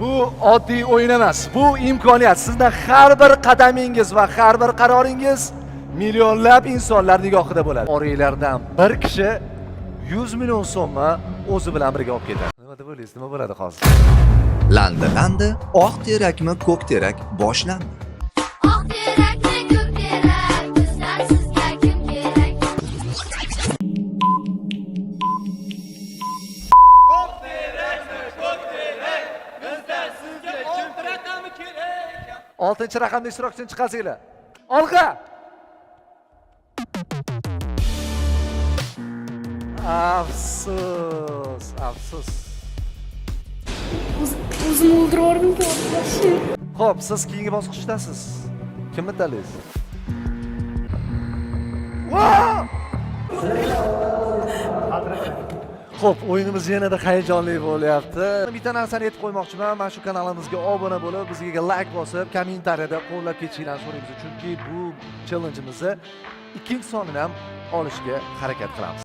Bu oddiy o'yin emas. Bu imkoniyat. Sizning har bir qadamingiz va har bir qaroringiz millionlab insonlar nigohida bo'ladi. Oranglardan bir kishi 100 million so'mni o'zi bilan birga olib ketadi. Nima deb o'ylaysiz? Nima bo'ladi hozir? Landi, oq terakmi, ko'k terak boshlandi. Oq terakmi, ko'k terak, bizlar sizga kim kerak? Oq terakmi, ko'k terak, bizlar sizga kim kerak? 6-raqamli ishtirokchini chiqarsanglar. Olg'a! Afsus, afsus. O'zimni o'ldirib yubordim. Xo'p, siz keyingi bosqichdasiz. Kimni tanlaysiz? Xo'p, o'yinimiz yanada hayajonli bo'lyapti. Bitta narsani aytib qo'ymoqchiman. Mana shu kanalimizga obuna bo'lib, bizga like bosib, kommentariyada qo'llab ketishinglarni so'raymiz. Chunki bu challenge'imizni ikkinchi sonini ham olishga harakat qilamiz.